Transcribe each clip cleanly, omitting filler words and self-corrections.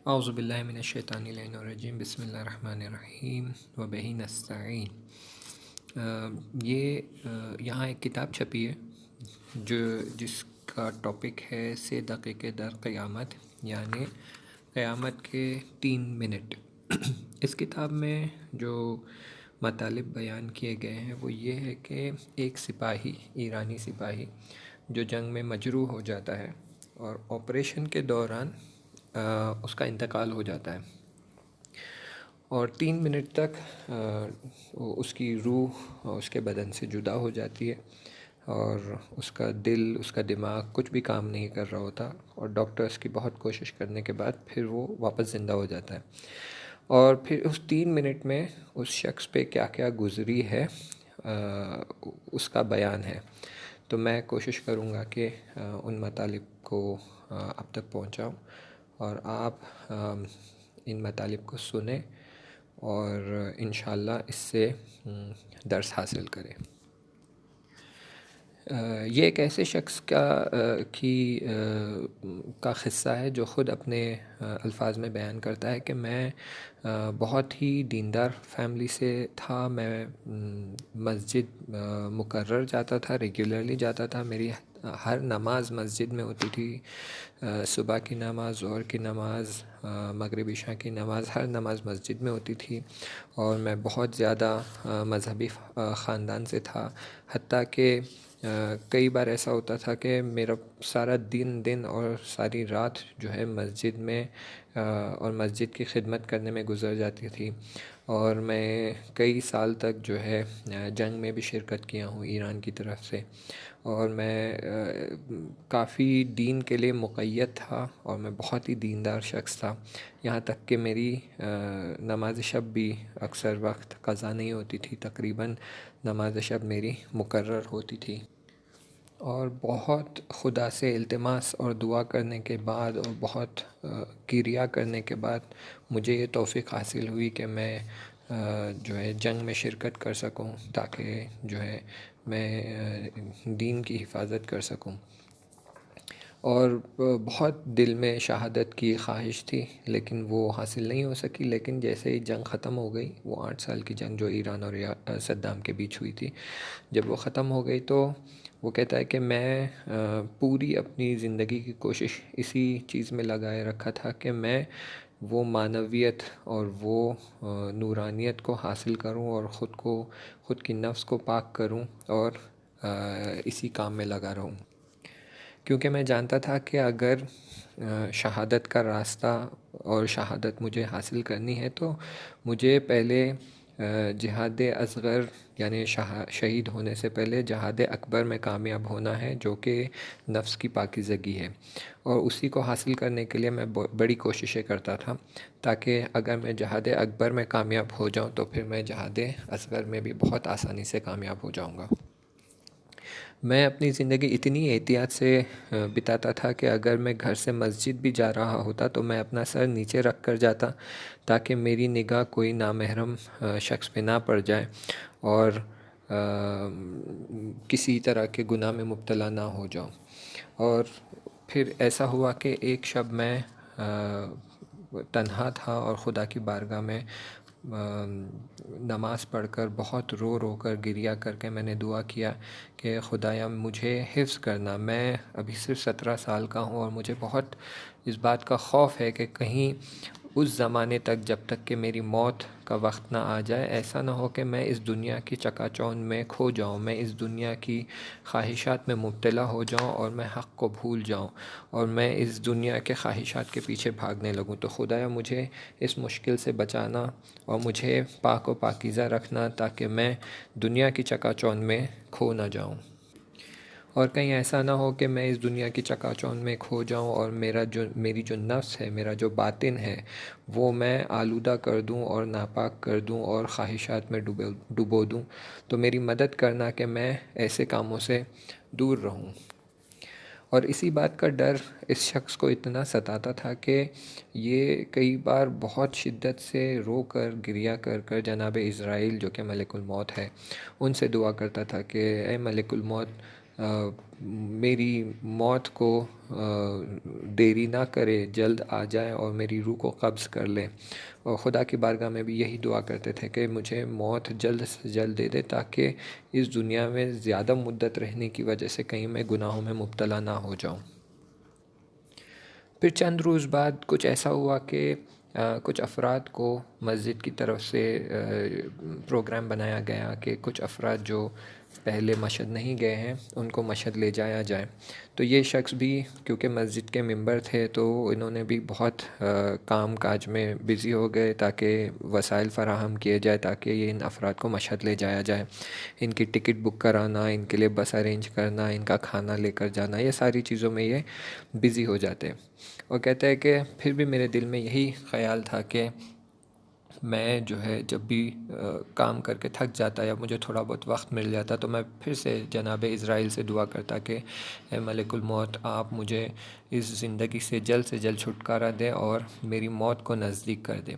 اعوذ باللہ من الشیطان الرجیم، بسم اللہ الرحمن الرحیم وبہ نستعین۔ یہاں ایک کتاب چھپی ہے جس کا ٹاپک ہے 3 دقیقے در قیامت، یعنی قیامت کے 3 منٹ۔ اس کتاب میں جو مطالب بیان کیے گئے ہیں وہ یہ ہے کہ ایک سپاہی، ایرانی سپاہی جو جنگ میں مجروح ہو جاتا ہے اور آپریشن کے دوران اس کا انتقال ہو جاتا ہے، اور 3 منٹ تک اس کی روح اس کے بدن سے جدا ہو جاتی ہے، اور اس کا دل، اس کا دماغ کچھ بھی کام نہیں کر رہا ہوتا، اور ڈاکٹرز کی بہت کوشش کرنے کے بعد پھر وہ واپس زندہ ہو جاتا ہے۔ اور پھر اس 3 منٹ میں اس شخص پہ کیا کیا گزری ہے اس کا بیان ہے۔ تو میں کوشش کروں گا کہ ان مطالب کو اب تک پہنچاؤں، اور آپ ان مطالب کو سنیں اور انشاءاللہ اس سے درس حاصل کریں۔ یہ ایک ایسے شخص کا قصہ ہے جو خود اپنے الفاظ میں بیان کرتا ہے کہ میں بہت ہی دیندار فیملی سے تھا، میں مسجد مقرر جاتا تھا، ریگولرلی جاتا تھا، میری ہر نماز مسجد میں ہوتی تھی، صبح کی نماز، ظہر کی نماز، مغرب عشاء کی نماز، ہر نماز مسجد میں ہوتی تھی، اور میں بہت زیادہ مذہبی خاندان سے تھا، حتیٰ کہ کئی بار ایسا ہوتا تھا کہ میرا سارا دن اور ساری رات جو ہے مسجد میں اور مسجد کی خدمت کرنے میں گزر جاتی تھی، اور میں کئی سال تک جو ہے جنگ میں بھی شرکت کیا ہوں ایران کی طرف سے، اور میں کافی دین کے لیے مقید تھا، اور میں بہت ہی دیندار شخص تھا، یہاں تک کہ میری نماز شب بھی اکثر وقت قضا نہیں ہوتی تھی، تقریباً نماز شب میری مقرر ہوتی تھی۔ اور بہت خدا سے التماس اور دعا کرنے کے بعد اور بہت کریا کرنے کے بعد مجھے یہ توفیق حاصل ہوئی کہ میں جو ہے جنگ میں شرکت کر سکوں، تاکہ جو ہے میں دین کی حفاظت کر سکوں۔ اور بہت دل میں شہادت کی خواہش تھی، لیکن وہ حاصل نہیں ہو سکی، لیکن جیسے ہی جنگ ختم ہو گئی، وہ 8 سال کی جنگ جو ایران اور صدام کے بیچ ہوئی تھی، جب وہ ختم ہو گئی تو وہ کہتا ہے کہ میں پوری اپنی زندگی کی کوشش اسی چیز میں لگائے رکھا تھا کہ میں وہ معنویت اور وہ نورانیت کو حاصل کروں، اور خود کی نفس کو پاک کروں، اور اسی کام میں لگا رہوں، کیونکہ میں جانتا تھا کہ اگر شہادت کا راستہ اور شہادت مجھے حاصل کرنی ہے تو مجھے پہلے جہاد اصغر یعنی شہید ہونے سے پہلے جہاد اکبر میں کامیاب ہونا ہے، جو کہ نفس کی پاکیزگی ہے، اور اسی کو حاصل کرنے کے لیے میں بڑی کوششیں کرتا تھا، تاکہ اگر میں جہاد اکبر میں کامیاب ہو جاؤں تو پھر میں جہاد اصغر میں بھی بہت آسانی سے کامیاب ہو جاؤں گا۔ میں اپنی زندگی اتنی احتیاط سے بتاتا تھا کہ اگر میں گھر سے مسجد بھی جا رہا ہوتا تو میں اپنا سر نیچے رکھ کر جاتا، تاکہ میری نگاہ کوئی نامحرم شخص پہ نہ پڑ جائے، اور کسی طرح کے گناہ میں مبتلا نہ ہو جاؤں۔ اور پھر ایسا ہوا کہ ایک شب میں تنہا تھا، اور خدا کی بارگاہ میں نماز پڑھ کر بہت رو رو کر گریہ کر کے میں نے دعا کیا کہ خدایا مجھے حفظ کرنا، میں ابھی صرف 17 سال کا ہوں، اور مجھے بہت اس بات کا خوف ہے کہ کہیں اس زمانے تک، جب تک کہ میری موت کا وقت نہ آ جائے، ایسا نہ ہو کہ میں اس دنیا کی چکا چوند میں کھو جاؤں، میں اس دنیا کی خواہشات میں مبتلا ہو جاؤں، اور میں حق کو بھول جاؤں، اور میں اس دنیا کے خواہشات کے پیچھے بھاگنے لگوں۔ تو خدایا مجھے اس مشکل سے بچانا، اور مجھے پاک و پاکیزہ رکھنا، تاکہ میں دنیا کی چکا چوند میں کھو نہ جاؤں، اور کہیں ایسا نہ ہو کہ میں اس دنیا کی چکا چوند میں کھو جاؤں، اور میری جو نفس ہے، میرا جو باطن ہے، وہ میں آلودہ کر دوں اور ناپاک کر دوں اور خواہشات میں ڈبو دوں۔ تو میری مدد کرنا کہ میں ایسے کاموں سے دور رہوں۔ اور اسی بات کا ڈر اس شخص کو اتنا ستاتا تھا کہ یہ کئی بار بہت شدت سے رو کر گریہ کر جناب اسرائیل جو کہ ملک الموت ہے، ان سے دعا کرتا تھا کہ اے ملک الموت، میری موت کو دیری نہ کرے، جلد آ جائے اور میری روح کو قبض کر لے، اور خدا کی بارگاہ میں بھی یہی دعا کرتے تھے کہ مجھے موت جلد سے جلد دے دے، تاکہ اس دنیا میں زیادہ مدت رہنے کی وجہ سے کہیں میں گناہوں میں مبتلا نہ ہو جاؤں۔ پھر چند روز بعد کچھ ایسا ہوا کہ کچھ افراد کو مسجد کی طرف سے پروگرام بنایا گیا کہ کچھ افراد جو پہلے مشہد نہیں گئے ہیں ان کو مشہد لے جایا جائے۔ تو یہ شخص بھی کیونکہ مسجد کے ممبر تھے تو انہوں نے بھی بہت کام کاج میں بزی ہو گئے تاکہ وسائل فراہم کیے جائے تاکہ یہ ان افراد کو مشہد لے جایا جائے۔ ان کی ٹکٹ بک کرانا، ان کے لیے بس ارینج کرنا، ان کا کھانا لے کر جانا، یہ ساری چیزوں میں یہ بزی ہو جاتے ہیں۔ اور کہتا ہے کہ پھر بھی میرے دل میں یہی خیال تھا کہ میں جو ہے جب بھی کام کر کے تھک جاتا یا مجھے تھوڑا بہت وقت مل جاتا تو میں پھر سے جناب اسرائیل سے دعا کرتا کہ اے ملک الموت، آپ مجھے اس زندگی سے جلد چھٹکارا دیں اور میری موت کو نزدیک کر دیں۔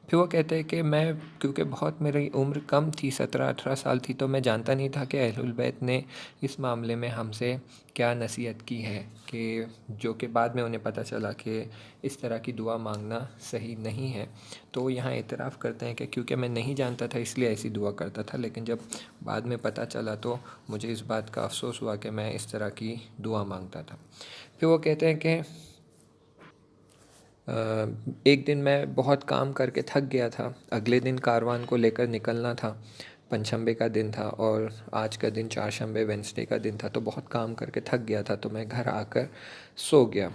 پھر وہ کہتے ہیں کہ میں کیونکہ بہت میری عمر کم تھی، 17-18 سال تھی، تو میں جانتا نہیں تھا کہ اہل البیت نے اس معاملے میں ہم سے کیا نصیحت کی ہے، کہ جو کہ بعد میں انہیں پتہ چلا کہ اس طرح کی دعا مانگنا صحیح نہیں ہے۔ تو یہاں اعتراف کرتے ہیں کہ کیونکہ میں نہیں جانتا تھا اس لیے ایسی دعا کرتا تھا، لیکن جب بعد میں پتہ چلا تو مجھے اس بات کا افسوس ہوا کہ میں اس طرح کی دعا مانگتا تھا۔ پھر وہ کہتے ہیں کہ ایک دن میں بہت کام کر کے تھک گیا تھا، اگلے دن کاروان کو لے کر نکلنا تھا، پنجشنبے کا دن تھا اور آج کا دن چہارشنبے وینسڈے کا دن تھا، تو بہت کام کر کے تھک گیا تھا، تو میں گھر آ کر سو گیا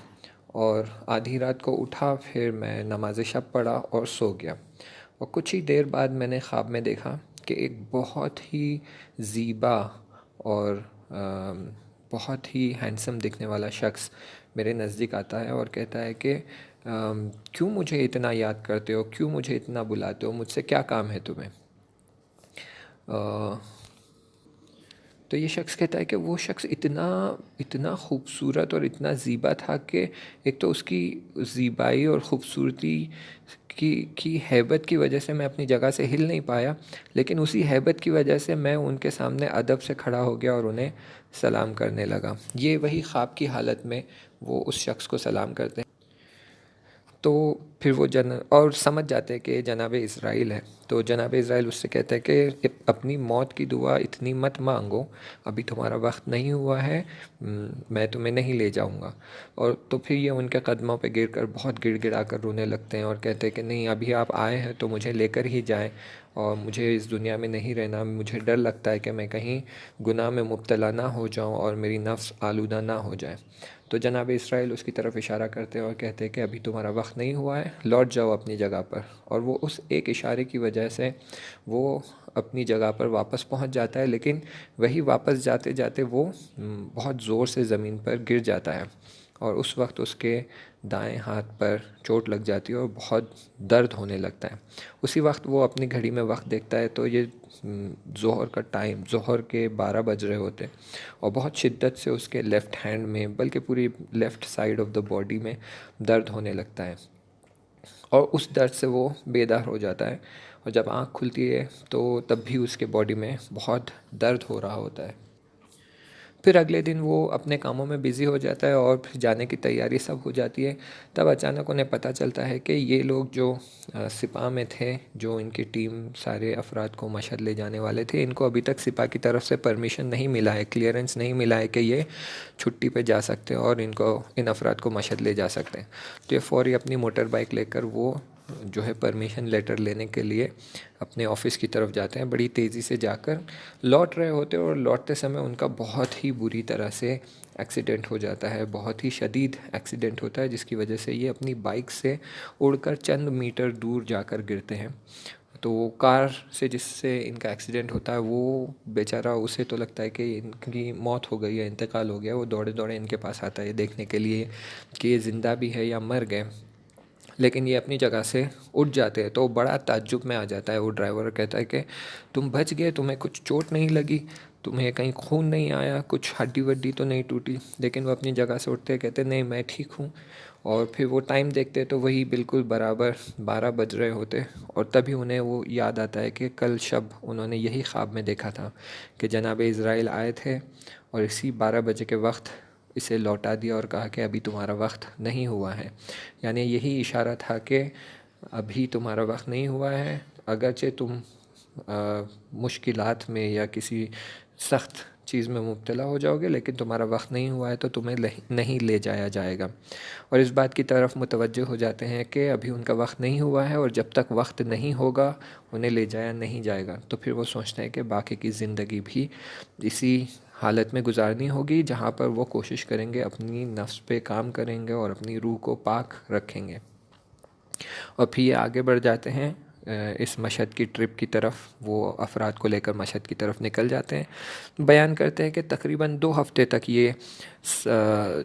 اور آدھی رات کو اٹھا، پھر میں نماز شب پڑھا اور سو گیا، اور کچھ ہی دیر بعد میں نے خواب میں دیکھا کہ ایک بہت ہی زیبا اور بہت ہی ہینڈسم دکھنے والا شخص میرے نزدیک آتا ہے اور کہتا ہے کہ کیوں مجھے اتنا یاد کرتے ہو، کیوں مجھے اتنا بلاتے ہو، مجھ سے کیا کام ہے تمہیں؟ تو یہ شخص کہتا ہے کہ وہ شخص اتنا خوبصورت اور اتنا زیبا تھا کہ ایک تو اس کی زیبائی اور خوبصورتی کی ہیبت کی وجہ سے میں اپنی جگہ سے ہل نہیں پایا، لیکن اسی ہیبت کی وجہ سے میں ان کے سامنے ادب سے کھڑا ہو گیا اور انہیں سلام کرنے لگا۔ یہ وہی خواب کی حالت میں وہ اس شخص کو سلام کرتے ہیں۔ تو پھر وہ اور سمجھ جاتے ہیں کہ یہ جناب اسرائیل ہے، تو جناب اسرائیل اس سے کہتے ہیں کہ اپنی موت کی دعا اتنی مت مانگو، ابھی تمہارا وقت نہیں ہوا ہے، میں تمہیں نہیں لے جاؤں گا۔ اور تو پھر یہ ان کے قدموں پہ گر کر بہت گڑ گڑا کر رونے لگتے ہیں اور کہتے ہیں کہ نہیں، ابھی آپ آئے ہیں تو مجھے لے کر ہی جائیں، اور مجھے اس دنیا میں نہیں رہنا، مجھے ڈر لگتا ہے کہ میں کہیں گناہ میں مبتلا نہ ہو جاؤں اور میری نفس آلودہ نہ ہو جائے۔ تو جناب اسرائیل اس کی طرف اشارہ کرتے ہیں اور کہتے ہیں کہ ابھی تمہارا وقت نہیں ہوا ہے، لوٹ جاؤ اپنی جگہ پر، اور وہ اس ایک اشارے کی وجہ سے وہ اپنی جگہ پر واپس پہنچ جاتا ہے، لیکن وہی واپس جاتے جاتے وہ بہت زور سے زمین پر گر جاتا ہے، اور اس وقت اس کے دائیں ہاتھ پر چوٹ لگ جاتی ہے اور بہت درد ہونے لگتا ہے۔ اسی وقت وہ اپنی گھڑی میں وقت دیکھتا ہے تو یہ ظہر کا ٹائم، ظہر کے 12 بج رہے ہوتے ہیں، اور بہت شدت سے اس کے لیفٹ ہینڈ میں بلکہ پوری left side of the body میں درد ہونے لگتا ہے، اور اس درد سے وہ بیدار ہو جاتا ہے، اور جب آنکھ کھلتی ہے تو تب بھی اس کے باڈی میں بہت درد ہو رہا ہوتا ہے۔ پھر اگلے دن وہ اپنے کاموں میں بزی ہو جاتا ہے اور پھر جانے کی تیاری سب ہو جاتی ہے، تب اچانک انہیں پتہ چلتا ہے کہ یہ لوگ جو سپاہ میں تھے، جو ان کی ٹیم سارے افراد کو مشہد لے جانے والے تھے، ان کو ابھی تک سپاہ کی طرف سے پرمیشن نہیں ملا ہے، کلیئرنس نہیں ملا ہے کہ یہ چھٹی پہ جا سکتے ہیں اور ان افراد کو مشہد لے جا سکتے ہیں۔ تو یہ فوری اپنی موٹر بائک لے کر وہ جو ہے پرمیشن لیٹر لینے کے لیے اپنے آفس کی طرف جاتے ہیں، بڑی تیزی سے جا کر لوٹ رہے ہوتے ہیں، اور لوٹتے سمے ان کا بہت ہی بری طرح سے ایکسیڈنٹ ہو جاتا ہے، بہت ہی شدید ایکسیڈنٹ ہوتا ہے، جس کی وجہ سے یہ اپنی بائک سے اڑ کر چند میٹر دور جا کر گرتے ہیں۔ تو وہ کار سے جس سے ان کا ایکسیڈنٹ ہوتا ہے وہ بیچارہ، اسے تو لگتا ہے کہ ان کی موت ہو گئی ہے، انتقال ہو گیا، وہ دوڑے دوڑے ان کے پاس آتا ہے دیکھنے کے لیے کہ یہ زندہ بھی ہے یا مر گئے، لیکن یہ اپنی جگہ سے اٹھ جاتے ہیں، تو بڑا تعجب میں آ جاتا ہے وہ ڈرائیور، کہتا ہے کہ تم بچ گئے، تمہیں کچھ چوٹ نہیں لگی، تمہیں کہیں خون نہیں آیا، کچھ ہڈی وڈی تو نہیں ٹوٹی؟ لیکن وہ اپنی جگہ سے اٹھتے کہتے نہیں، میں ٹھیک ہوں، اور پھر وہ ٹائم دیکھتے تو وہی بالکل برابر 12 بج رہے ہوتے، اور تبھی انہیں وہ یاد آتا ہے کہ کل شب انہوں نے یہی خواب میں دیکھا تھا کہ جناب اسرائیل آئے تھے اور اسی 12 بجے کے وقت اسے لوٹا دیا اور کہا کہ ابھی تمہارا وقت نہیں ہوا ہے. یعنی یہی اشارہ تھا کہ ابھی تمہارا وقت نہیں ہوا ہے، اگرچہ تم مشکلات میں یا کسی سخت چیز میں مبتلا ہو جاؤ گے، لیکن تمہارا وقت نہیں ہوا ہے تو تمہیں نہیں لے جایا جائے گا. اور اس بات کی طرف متوجہ ہو جاتے ہیں کہ ابھی ان کا وقت نہیں ہوا ہے، اور جب تک وقت نہیں ہوگا انہیں لے جایا نہیں جائے گا. تو پھر وہ سوچتے ہیں کہ باقی کی زندگی بھی اسی حالت میں گزارنی ہوگی جہاں پر وہ کوشش کریں گے، اپنی نفس پہ کام کریں گے اور اپنی روح کو پاک رکھیں گے. اور پھر یہ آگے بڑھ جاتے ہیں اس مشہد کی ٹرپ کی طرف. وہ افراد کو لے کر مشہد کی طرف نکل جاتے ہیں. بیان کرتے ہیں کہ تقریباً 2 ہفتے تک یہ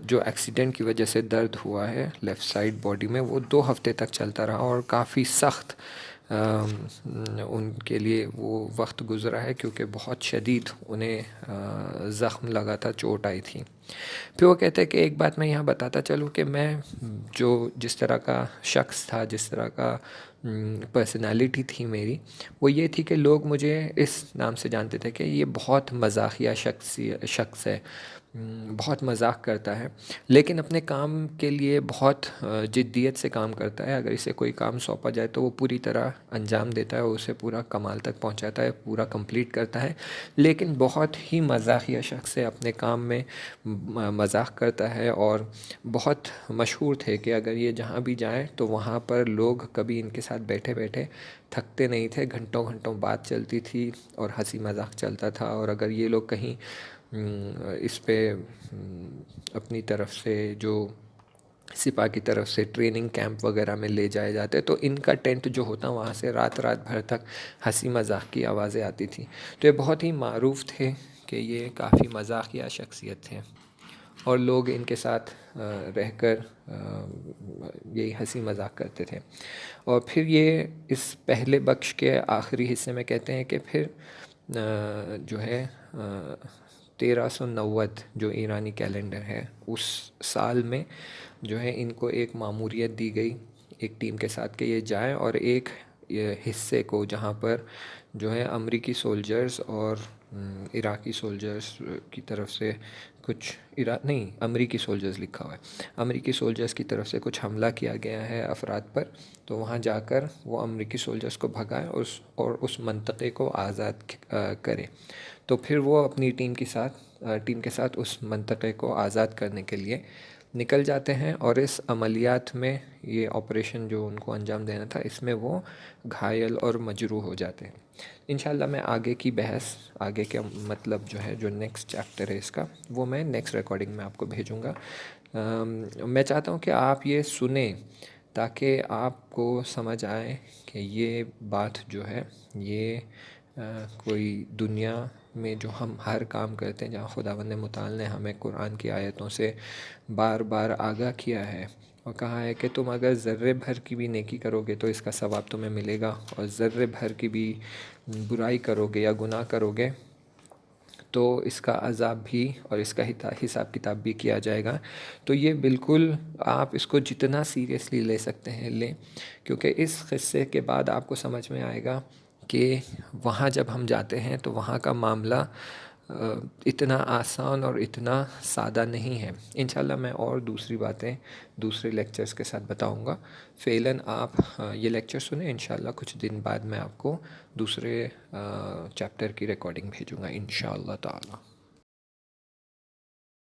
جو ایکسیڈنٹ کی وجہ سے درد ہوا ہے لیفٹ سائڈ باڈی میں، وہ 2 ہفتے تک چلتا رہا اور کافی سخت ان کے لیے وہ وقت گزرا ہے، کیونکہ بہت شدید انہیں زخم لگا تھا، چوٹ آئی تھی. پھر وہ کہتے ہیں کہ ایک بات میں یہاں بتاتا چلوں کہ میں جس طرح کا شخص تھا، جس طرح کا پرسنالٹی تھی میری، وہ یہ تھی کہ لوگ مجھے اس نام سے جانتے تھے کہ یہ بہت مزاحیہ شخص ہے، بہت مذاق کرتا ہے، لیکن اپنے کام کے لیے بہت جدیت سے کام کرتا ہے. اگر اسے کوئی کام سونپا جائے تو وہ پوری طرح انجام دیتا ہے، اسے پورا کمال تک پہنچاتا ہے، پورا کمپلیٹ کرتا ہے. لیکن بہت ہی مزاحیہ شخص ہے، اپنے کام میں مذاق کرتا ہے، اور بہت مشہور تھے کہ اگر یہ جہاں بھی جائیں تو وہاں پر لوگ کبھی ان کے ساتھ بیٹھے بیٹھے تھکتے نہیں تھے. گھنٹوں گھنٹوں بات چلتی تھی اور ہنسی مذاق چلتا تھا. اور اگر یہ لوگ کہیں اس پہ اپنی طرف سے جو سپاہ کی طرف سے ٹریننگ کیمپ وغیرہ میں لے جائے جاتے تو ان کا ٹینٹ جو ہوتا وہاں سے رات بھر تک ہنسی مذاق کی آوازیں آتی تھیں. تو یہ بہت ہی معروف تھے کہ یہ کافی مزاحیہ شخصیت تھے، اور لوگ ان کے ساتھ رہ کر یہی ہنسی مذاق کرتے تھے. اور پھر یہ اس پہلے بخش کے آخری حصے میں کہتے ہیں کہ پھر جو ہے 1390 جو ایرانی کیلنڈر ہے، اس سال میں جو ہے ان کو ایک ماموریت دی گئی ایک ٹیم کے ساتھ کہ یہ جائیں اور ایک حصے کو جہاں پر جو ہے امریکی سولجرز اور عراقی سولجرز کی طرف سے کچھ امریکی سولجرز لکھا ہوا ہے، امریکی سولجرز کی طرف سے کچھ حملہ کیا گیا ہے افراد پر. تو وہاں جا کر وہ امریکی سولجرز کو بھگائیں اور اس منطقے کو آزاد کریں. تو پھر وہ اپنی ٹیم کے ساتھ اس منطقے کو آزاد کرنے کے لیے نکل جاتے ہیں. اور اس عملیات میں یہ آپریشن جو ان کو انجام دینا تھا، اس میں وہ گھائل اور مجروح ہو جاتے ہیں. انشاءاللہ میں آگے کی بحث، آگے کا مطلب جو ہے، جو نیکسٹ چیپٹر ہے اس کا، وہ میں نیکسٹ ریکارڈنگ میں آپ کو بھیجوں گا. میں چاہتا ہوں کہ آپ یہ سنیں تاکہ آپ کو سمجھ آئے کہ یہ بات جو ہے، یہ کوئی دنیا میں جو ہم ہر کام کرتے ہیں، جہاں خداوند متعال نے ہمیں قرآن کی آیتوں سے بار بار آگاہ کیا ہے اور کہا ہے کہ تم اگر ذرے بھر کی بھی نیکی کرو گے تو اس کا ثواب تمہیں ملے گا، اور ذرے بھر کی بھی برائی کرو گے یا گناہ کرو گے تو اس کا عذاب بھی اور اس کا حساب کتاب بھی کیا جائے گا. تو یہ بالکل آپ اس کو جتنا سیریسلی لے سکتے ہیں لیں، کیونکہ اس قصے کے بعد آپ کو سمجھ میں آئے گا کہ وہاں جب ہم جاتے ہیں تو وہاں کا معاملہ اتنا آسان اور اتنا سادہ نہیں ہے. انشاءاللہ میں اور دوسری باتیں دوسرے لیکچرز کے ساتھ بتاؤں گا. فعلاً آپ یہ لیکچر سنیں، انشاءاللہ کچھ دن بعد میں آپ کو دوسرے چیپٹر کی ریکارڈنگ بھیجوں گا انشاءاللہ تعالی.